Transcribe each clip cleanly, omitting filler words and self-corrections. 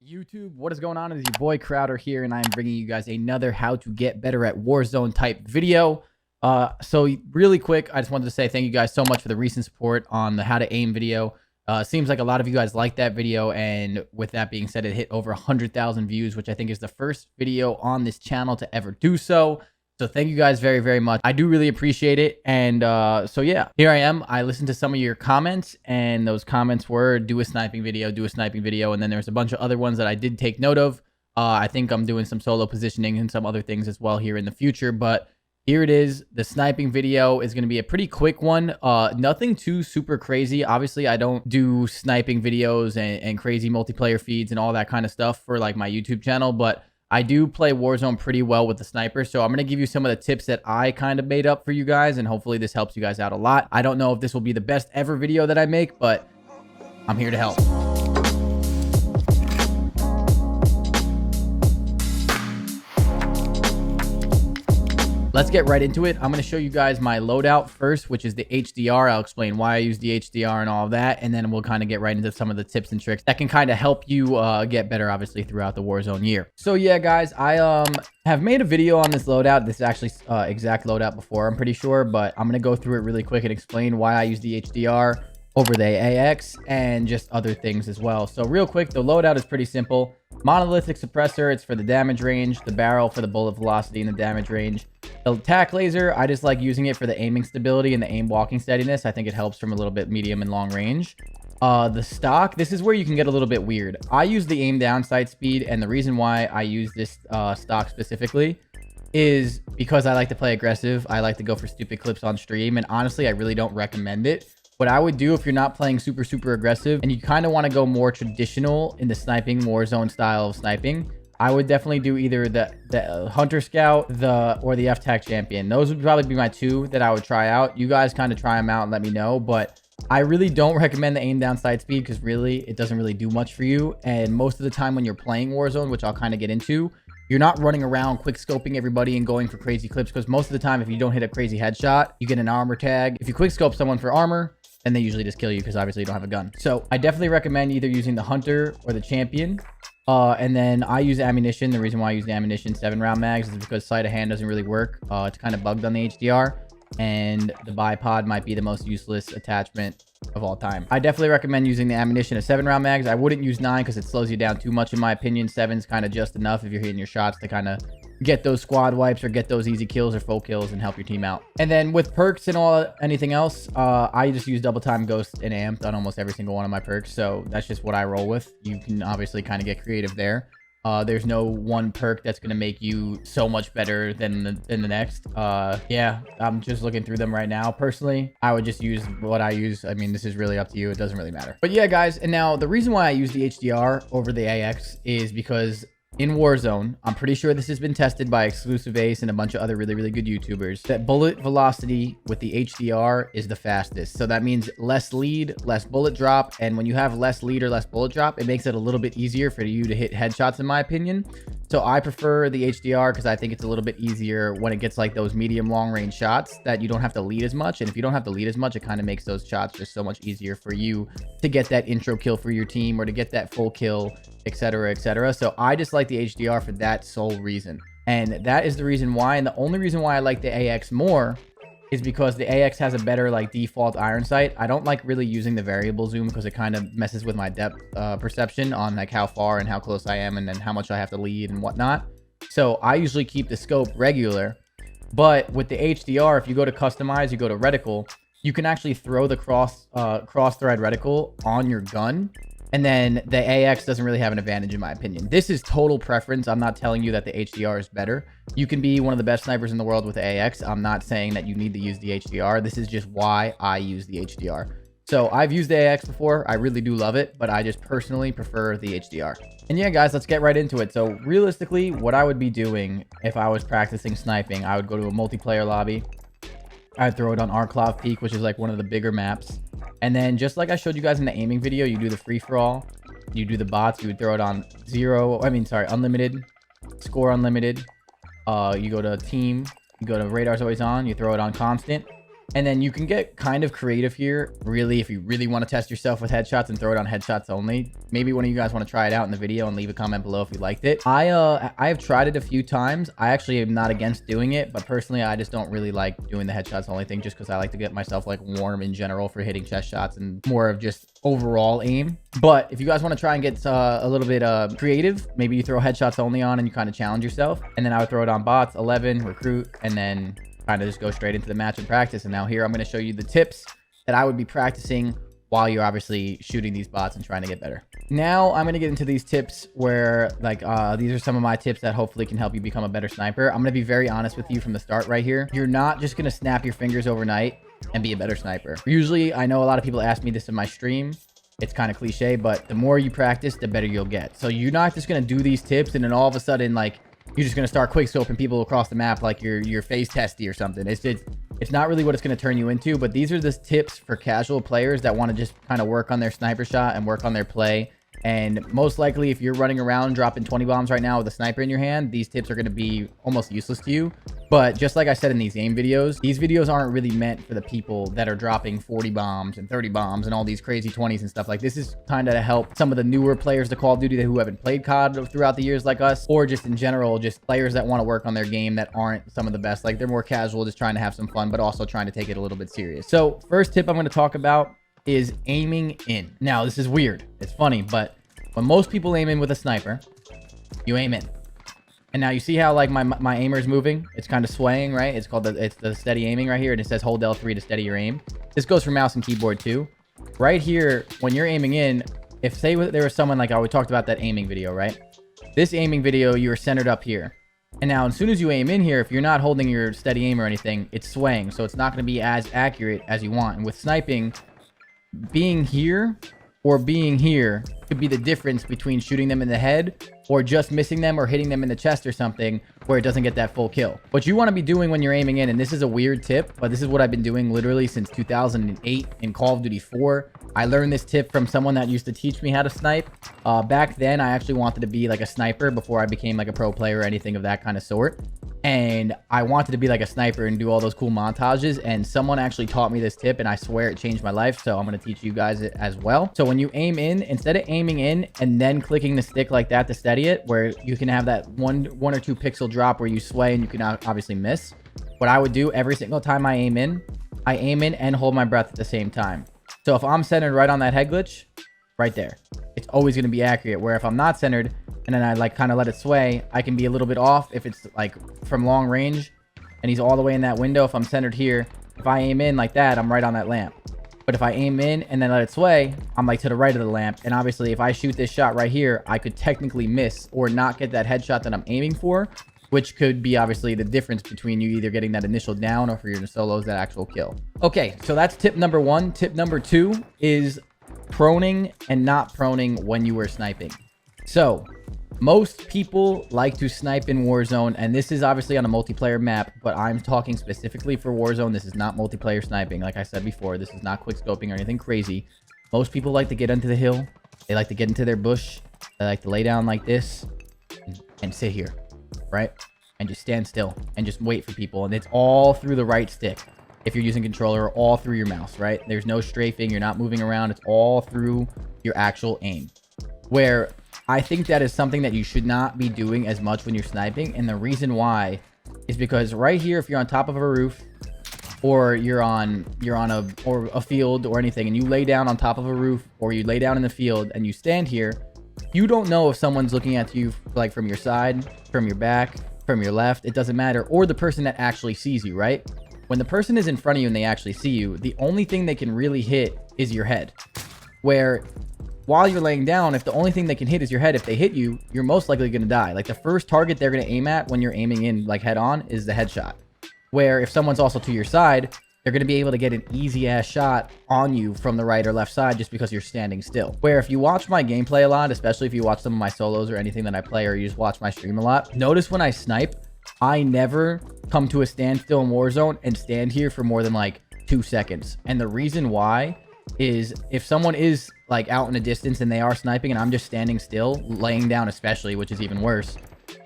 YouTube, what is going on? It is your boy Crowder here, and I'm bringing you guys another how to get better at Warzone type video. So really quick, I just wanted to say thank you guys so much for the recent support on the how to aim video. Seems like a lot of you guys liked that video, and with that being said, it hit over 100,000 views, which I think is the first video on this channel to ever do so. So thank you guys very, very much. I do really appreciate it. And so yeah, here I am. I listened to some of your comments, and those comments were do a sniping video, do a sniping video. And then there's a bunch of other ones that I did take note of. I think I'm doing some solo positioning and some other things as well here in the future. But here it is. The sniping video is going to be a pretty quick one. Nothing too super crazy. Obviously, I don't do sniping videos and crazy multiplayer feeds and all that kind of stuff for like my YouTube channel. But I do play Warzone pretty well with the sniper, so I'm going to give you some of the tips that I kind of made up for you guys, and hopefully this helps you guys out a lot. I don't know if this will be the best ever video that I make, but I'm here to help. Let's get right into it. I'm going to show you guys my loadout first, which is the HDR. I'll explain why I use the HDR and all of that, and then we'll kind of get right into some of the tips and tricks that can kind of help you get better, obviously, throughout the Warzone year. So yeah, guys, I have made a video on this loadout. This is actually exact loadout before, I'm pretty sure, but I'm going to go through it really quick and explain why I use the HDR over the AX and just other things as well. So real quick, the loadout is pretty simple. Monolithic suppressor, it's for the damage range. The barrel for the bullet velocity and the damage range. The tac laser, I just like using it for the aiming stability and the aim walking steadiness. I think it helps from a little bit medium and long range. The stock, this is where you can get a little bit weird. I use the aim down sight speed, and the reason why I use this stock specifically is because I like to play aggressive. I like to go for stupid clips on stream, and honestly, I really don't recommend it. What I would do if you're not playing super aggressive and you kind of want to go more traditional in the sniping Warzone style of sniping, I would definitely do either the Hunter Scout or the F-Tac Champion. Those would probably be my two that I would try out. You guys kind of try them out and let me know, but I really don't recommend the aim down sight speed because really it doesn't really do much for you. And most of the time when you're playing Warzone, which I'll kind of get into, you're not running around quick scoping everybody and going for crazy clips, because most of the time if you don't hit a crazy headshot, you get an armor tag. If you quick scope someone for armor, and they usually just kill you because obviously you don't have a gun. So I definitely recommend either using the Hunter or the Champion. And then I use ammunition. The reason why I use the ammunition 7-round mags is because sleight of hand doesn't really work. It's kind of bugged on the HDR. And the bipod might be the most useless attachment of all time. I definitely recommend using the ammunition of 7-round mags. I wouldn't use 9 because it slows you down too much in my opinion. 7's kind of just enough if you're hitting your shots to kind of get those squad wipes or get those easy kills or full kills and help your team out. And then with perks and anything else, I just use double time, ghost, and amped on almost every single one of my perks. So that's just what I roll with. You can obviously kind of get creative there. There's no one perk that's going to make you so much better than the next. Yeah, I'm just looking through them right now. Personally, I would just use what I use. I mean, this is really up to you. It doesn't really matter. But yeah, guys, and now the reason why I use the HDR over the AX is because in Warzone, I'm pretty sure this has been tested by Exclusive Ace and a bunch of other really good YouTubers, that bullet velocity with the HDR is the fastest. So that means less lead, less bullet drop. And when you have less lead or less bullet drop, it makes it a little bit easier for you to hit headshots, in my opinion. So I prefer the HDR because I think it's a little bit easier when it gets like those medium long range shots that you don't have to lead as much. And if you don't have to lead as much, it kind of makes those shots just so much easier for you to get that intro kill for your team or to get that full kill, etc, etc. So I just like the HDR for that sole reason, and that is the reason why. And the only reason why I like the AX more is because the AX has a better like default iron sight. I don't like really using the variable zoom because it kind of messes with my depth perception on like how far and how close I am and then how much I have to lead and whatnot. So I usually keep the scope regular. But with the HDR, if you go to customize, you go to reticle, you can actually throw the cross thread reticle on your gun. And then the AX doesn't really have an advantage, in my opinion. This is total preference. I'm not telling you that the HDR is better. You can be one of the best snipers in the world with the AX. I'm not saying that you need to use the HDR. This is just why I use the HDR. So I've used the AX before. I really do love it, but I just personally prefer the HDR. And yeah, guys, let's get right into it. So realistically, what I would be doing if I was practicing sniping, I would go to a multiplayer lobby. I'd throw it on Arclov Peak, which is like one of the bigger maps. And then just like I showed you guys in the aiming video, you do the free-for-all, you do the bots, you would throw it on unlimited, score unlimited. You go to team, you go to radar's always on, you throw it on constant. And then you can get kind of creative here, really, if you really want to test yourself with headshots and throw it on headshots only. Maybe one of you guys want to try it out in the video and leave a comment below if you liked it. I have tried it a few times. I actually am not against doing it, but personally, I just don't really like doing the headshots only thing, just because I like to get myself like warm in general for hitting chest shots and more of just overall aim. But if you guys want to try and get a little bit creative, maybe you throw headshots only on and you kind of challenge yourself. And then I would throw it on bots, 11, recruit, and then kind of just go straight into the match and practice. And now here I'm going to show you the tips that I would be practicing while you're obviously shooting these bots and trying to get better. Now I'm going to get into these tips where like these are some of my tips that hopefully can help you become a better sniper. I'm going to be very honest with you from the start right here. You're not just going to snap your fingers overnight and be a better sniper. Usually, I know a lot of people ask me this in my stream. It's kind of cliche, but the more you practice, the better you'll get. So you're not just going to do these tips and then all of a sudden like you're just going to start quick scoping people across the map like you're FaZe testy or something. It's not really what it's going to turn you into, but these are the tips for casual players that want to just kind of work on their sniper shot and work on their play. And most likely, if you're running around dropping 20 bombs right now with a sniper in your hand, these tips are going to be almost useless to you. But just like I said in these aim videos, these videos aren't really meant for the people that are dropping 40 bombs and 30 bombs and all these crazy 20s and stuff. Like, this is kind of to help some of the newer players to Call of Duty who haven't played COD throughout the years like us, or just in general, just players that want to work on their game that aren't some of the best. Like, they're more casual, just trying to have some fun, but also trying to take it a little bit serious. So first tip I'm going to talk about is aiming in. Now, this is weird. It's funny, but when most people aim in with a sniper, you aim in. And now you see how like my aimer is moving? It's kind of swaying, right? It's called it's the steady aiming right here. And it says hold L3 to steady your aim. This goes for mouse and keyboard too. Right here, when you're aiming in, if say there was someone like we talked about that aiming video, right? This aiming video, you're centered up here. And now as soon as you aim in here, if you're not holding your steady aim or anything, it's swaying. So it's not going to be as accurate as you want. And with sniping, being here or being here could be the difference between shooting them in the head or just missing them or hitting them in the chest or something where it doesn't get that full kill. What you want to be doing when you're aiming in, and this is a weird tip, but this is what I've been doing literally since 2008 in Call of Duty 4. I learned this tip from someone that used to teach me how to snipe. Back then, I actually wanted to be like a sniper before I became like a pro player or anything of that kind of sort. And I wanted to be like a sniper and do all those cool montages. And someone actually taught me this tip, and I swear it changed my life. So I'm going to teach you guys it as well. So when you aim in, instead of aiming in and then clicking the stick like that to steady it, where you can have that one or two pixel drop where you sway and you can obviously miss. What I would do every single time I aim in and hold my breath at the same time. So if I'm centered right on that head glitch, right there, it's always going to be accurate. Where if I'm not centered and then I like kind of let it sway, I can be a little bit off if it's like from long range and he's all the way in that window. If I'm centered here, if I aim in like that, I'm right on that lamp. But if I aim in and then let it sway, I'm like to the right of the lamp. And obviously if I shoot this shot right here, I could technically miss or not get that headshot that I'm aiming for, which could be obviously the difference between you either getting that initial down or for your solos, that actual kill. Okay, so that's tip number one. Tip number two is proning and not proning when you are sniping. So most people like to snipe in Warzone, and this is obviously on a multiplayer map, but I'm talking specifically for Warzone. This is not multiplayer sniping. Like I said before, this is not quick scoping or anything crazy. Most people like to get into the hill. They like to get into their bush. They like to lay down like this and sit here, right? And just stand still and just wait for people. And it's all through the right stick. If you're using controller, or all through your mouse, right? There's no strafing. You're not moving around. It's all through your actual aim. Where I think that is something that you should not be doing as much when you're sniping. And the reason why is because right here, if you're on top of a roof or you're on a field or anything, and you lay down on top of a roof or you lay down in the field and you stand here, you don't know if someone's looking at you like from your side, from your back, from your left. It doesn't matter. Or the person that actually sees you, right? When the person is in front of you and they actually see you, the only thing they can really hit is your head. Where while you're laying down, if the only thing they can hit is your head, if they hit you, you're most likely going to die. Like the first target they're going to aim at when you're aiming in like head on is the headshot. Where if someone's also to your side, they're going to be able to get an easy ass shot on you from the right or left side just because you're standing still. Where if you watch my gameplay a lot, especially if you watch some of my solos or anything that I play, or you just watch my stream a lot, notice when I snipe, I never come to a standstill in Warzone and stand here for more than like 2 seconds. And the reason why is if someone is like out in the distance and they are sniping and I'm just standing still, laying down especially, which is even worse,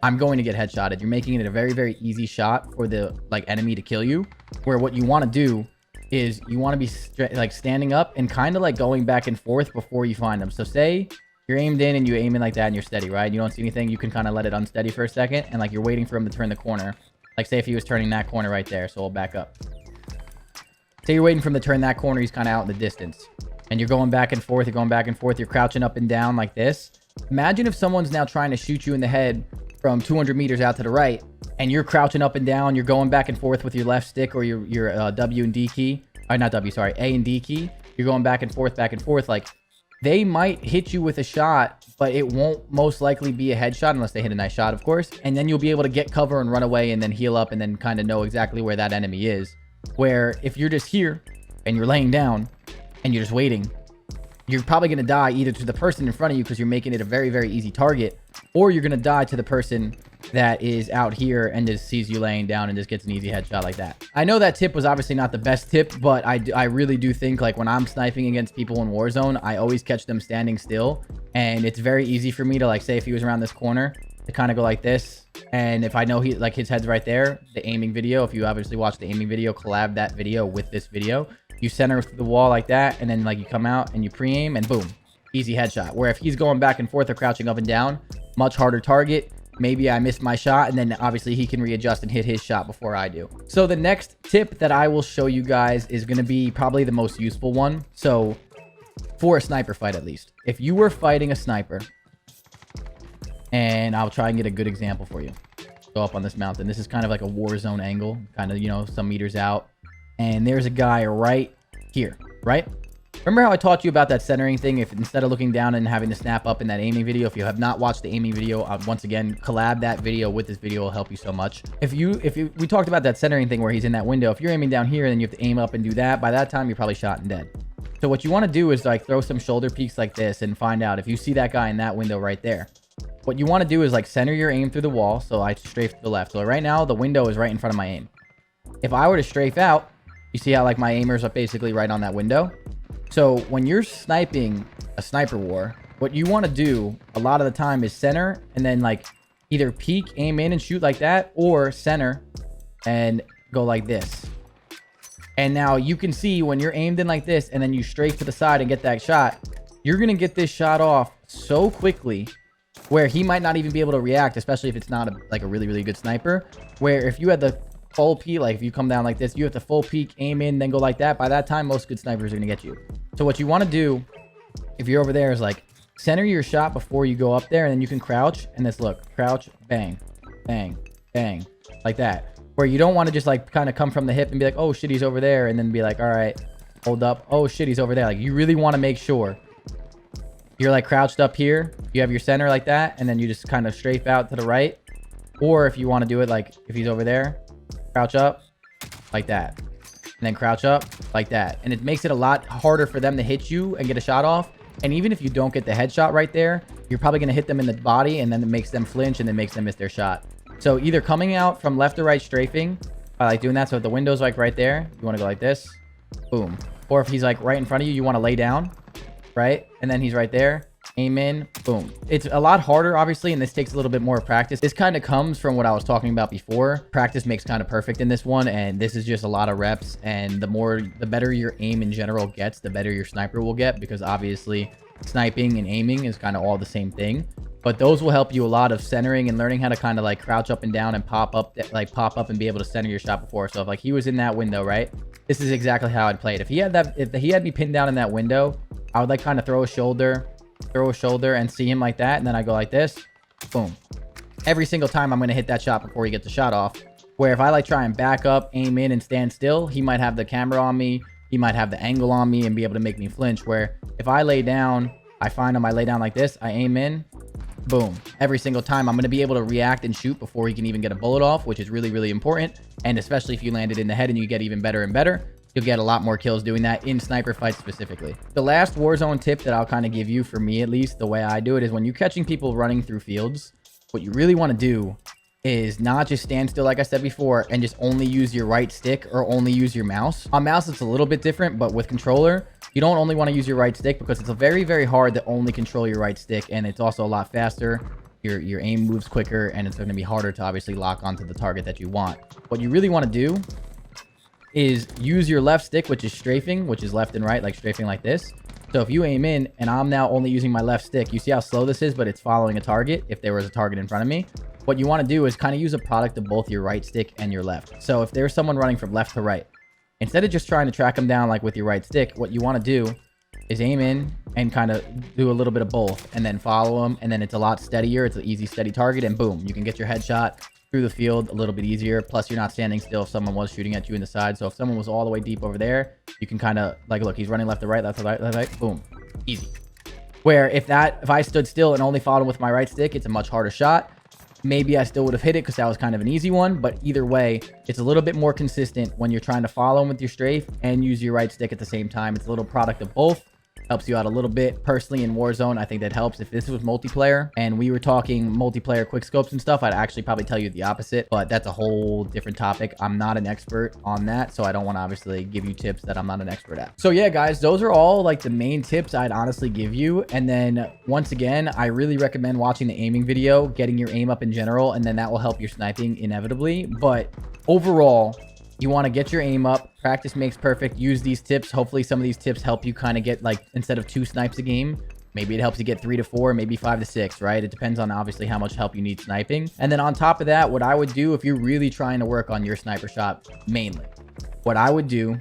I'm going to get headshotted. You're making it a very, very easy shot for the like enemy to kill you. Where what you want to do is you want to be like standing up and kind of like going back and forth before you find them. So say you're aimed in and you aim in like that and you're steady, right? You don't see anything. You can kind of let it unsteady for a second. And like you're waiting for him to turn the corner. Like say if he was turning that corner right there. So we'll back up. Say you're waiting for him to turn that corner. He's kind of out in the distance. And you're going back and forth. You're going back and forth. You're crouching up and down like this. Imagine if someone's now trying to shoot you in the head from 200 meters out to the right. And you're crouching up and down. You're going back and forth with your left stick or your W and D key. Or not W, sorry. A and D key. You're going back and forth, back and forth. Like, they might hit you with a shot, but it won't most likely be a headshot unless they hit a nice shot, of course. And then you'll be able to get cover and run away and then heal up and then kind of know exactly where that enemy is. Where if you're just here and you're laying down and you're just waiting, you're probably going to die either to the person in front of you because you're making it a very, very easy target, or you're going to die to the person that is out here and just sees you laying down and just gets an easy headshot like that. I know that tip was obviously not the best tip, but I really do think like when I'm sniping against people in Warzone, I always catch them standing still. And it's very easy for me to like say if he was around this corner to kind of go like this. And if I know he like his head's right there, the aiming video, if you obviously watch the aiming video, collab that video with this video, you center through the wall like that. And then like you come out and you pre-aim and boom, easy headshot. Where if he's going back and forth or crouching up and down, much harder target. Maybe I missed my shot and then obviously he can readjust and hit his shot before I do. So the next tip that I will show you guys is going to be probably the most useful one. So for a sniper fight, at least, if you were fighting a sniper, and I'll try and get a good example for you. Go up on this mountain. This is kind of like a Warzone angle, kind of, you know, some meters out. And there's a guy right here, right? Remember how I taught you about that centering thing? If instead of looking down and having to snap up in that aiming video, if you have not watched the aiming video, once again, collab that video with this video will help you so much. We talked about that centering thing where he's in that window. If you're aiming down here, then you have to aim up and do that. By that time, you're probably shot and dead. So what you want to do is like throw some shoulder peeks like this and find out if you see that guy in that window right there. What you want to do is like center your aim through the wall. So I strafe to the left. So right now, the window is right in front of my aim. If I were to strafe out, you see how like my aimers are basically right on that window. So when you're sniping a sniper war, what you want to do a lot of the time is center and then like either peek, aim in and shoot like that, or center and go like this. And now you can see when you're aimed in like this and then you strafe to the side and get that shot, you're going to get this shot off so quickly where he might not even be able to react, especially if it's not like a really, really good sniper. Where if you had the full peek, like if you come down like this, you have to full peek, aim in, then go like that. By that time, most good snipers are going to get you. So what you want to do, if you're over there, is like center your shot before you go up there, and then you can crouch. And this, look, crouch, bang, bang, bang, like that. Where you don't want to just like kind of come from the hip and be like, oh shit, he's over there, and then be like, all right, hold up, oh shit, he's over there. Like you really want to make sure you're like crouched up here, you have your center like that, and then you just kind of strafe out to the right. Or if you want to do it like if he's over there, crouch up like that, and then crouch up like that. And it makes it a lot harder for them to hit you and get a shot off. And even if you don't get the headshot right there, you're probably going to hit them in the body, and then it makes them flinch and then makes them miss their shot. So either coming out from left to right strafing by like doing that. So if the window's like right there, you want to go like this, boom. Or if he's like right in front of you, you want to lay down, right? And then he's right there, aim in, boom. It's a lot harder, obviously, and this takes a little bit more practice. This kind of comes from what I was talking about before. Practice makes kind of perfect in this one, and this is just a lot of reps. And the better your aim in general gets, the better your sniper will get, because obviously sniping and aiming is kind of all the same thing. But those will help you a lot of centering and learning how to kind of like crouch up and down and pop up and be able to center your shot before. So if like he was in that window, right? This is exactly how I'd play it. If he had me pinned down in that window, I would like kind of throw a shoulder and see him like that, and then I go like this, boom. Every single time I'm going to hit that shot before he gets the shot off. Where if I like try and back up, aim in, and stand still, he might have the camera on me, he might have the angle on me and be able to make me flinch. Where if I lay down, I find him, I lay down like this, I aim in, boom. Every single time I'm going to be able to react and shoot before he can even get a bullet off, which is really, really important. And especially if you land it in the head and you get even better and better, you'll get a lot more kills doing that in sniper fights specifically. The last Warzone tip that I'll kind of give you, for me at least, the way I do it, is when you're catching people running through fields, what you really want to do is not just stand still, like I said before, and just only use your right stick or only use your mouse. On mouse, it's a little bit different, but with controller, you don't only want to use your right stick because it's very, very hard to only control your right stick, and it's also a lot faster. Your aim moves quicker, and it's going to be harder to obviously lock onto the target that you want. What you really want to do is use your left stick, which is strafing, which is left and right, like strafing like this. So if you aim in and I'm now only using my left stick, you see how slow this is, but it's following a target if there was a target in front of me. What you want to do is kind of use a product of both your right stick and your left. So if there's someone running from left to right, instead of just trying to track them down like with your right stick, what you want to do is aim in and kind of do a little bit of both and then follow them. And then it's a lot steadier. It's an easy, steady target. And boom, you can get your headshot through the field a little bit easier. Plus, you're not standing still if someone was shooting at you in the side. So if someone was all the way deep over there, you can kind of like, look, he's running left to right, left to right, left to right, boom, easy. Where if I stood still and only followed him with my right stick, it's a much harder shot. Maybe I still would have hit it because that was kind of an easy one. But either way, it's a little bit more consistent when you're trying to follow him with your strafe and use your right stick at the same time. It's a little product of both. Helps you out a little bit. Personally, in Warzone, I think that helps. If this was multiplayer and we were talking multiplayer quickscopes and stuff, I'd actually probably tell you the opposite, but that's a whole different topic. I'm not an expert on that, so I don't want to obviously give you tips that I'm not an expert at. So yeah, guys, those are all like the main tips I'd honestly give you. And then once again, I really recommend watching the aiming video, getting your aim up in general, and then that will help your sniping inevitably. But overall, you want to get your aim up. Practice makes perfect. Use these tips. Hopefully some of these tips help you kind of get, like, instead of 2 snipes a game, maybe it helps you get 3 to 4, maybe 5 to 6, right? It depends on obviously how much help you need sniping. And then on top of that, what I would do if you're really trying to work on your sniper shot mainly, what I would do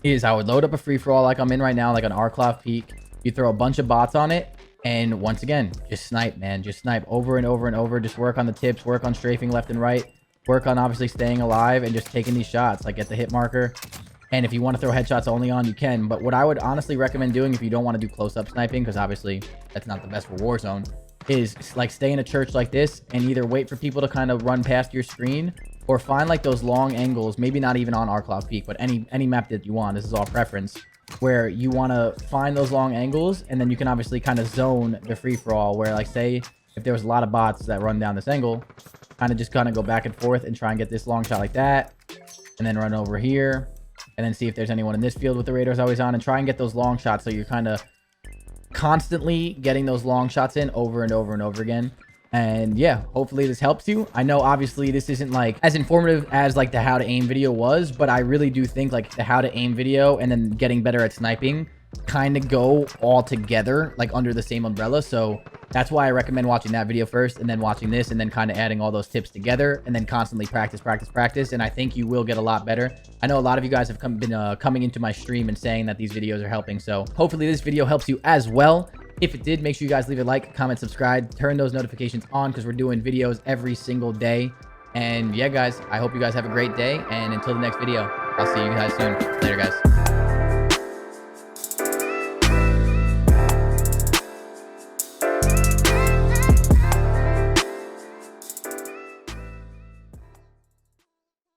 is I would load up a free-for-all like I'm in right now, like an R-Cloth Peak. You throw a bunch of bots on it. And once again, just snipe, man. Just snipe over and over and over. Just work on the tips, work on strafing left and right. Work on obviously staying alive and just taking these shots, like get the hit marker. And if you want to throw headshots only on, you can. But what I would honestly recommend doing if you don't want to do close-up sniping, because obviously that's not the best for Warzone, is like stay in a church like this and either wait for people to kind of run past your screen or find like those long angles, maybe not even on R-Cloud Peak, but any map that you want. This is all preference, where you want to find those long angles and then you can obviously kind of zone the free-for-all where, like, say if there was a lot of bots that run down this angle, kind of go back and forth and try and get this long shot like that, and then run over here and then see if there's anyone in this field with the radars always on and try and get those long shots. So you're kind of constantly getting those long shots in over and over and over again. And yeah, hopefully this helps you. I know obviously this isn't like as informative as like the how to aim video was, but I really do think like the how to aim video and then getting better at sniping kind of go all together, like under the same umbrella. So that's why I recommend watching that video first and then watching this and then kind of adding all those tips together and then constantly practice. And I think you will get a lot better. I know a lot of you guys have been coming into my stream and saying that these videos are helping. So hopefully this video helps you as well. If it did, make sure you guys leave a like, comment, subscribe, turn those notifications on because we're doing videos every single day. And yeah, guys, I hope you guys have a great day. And until the next video, I'll see you guys soon. Later, guys.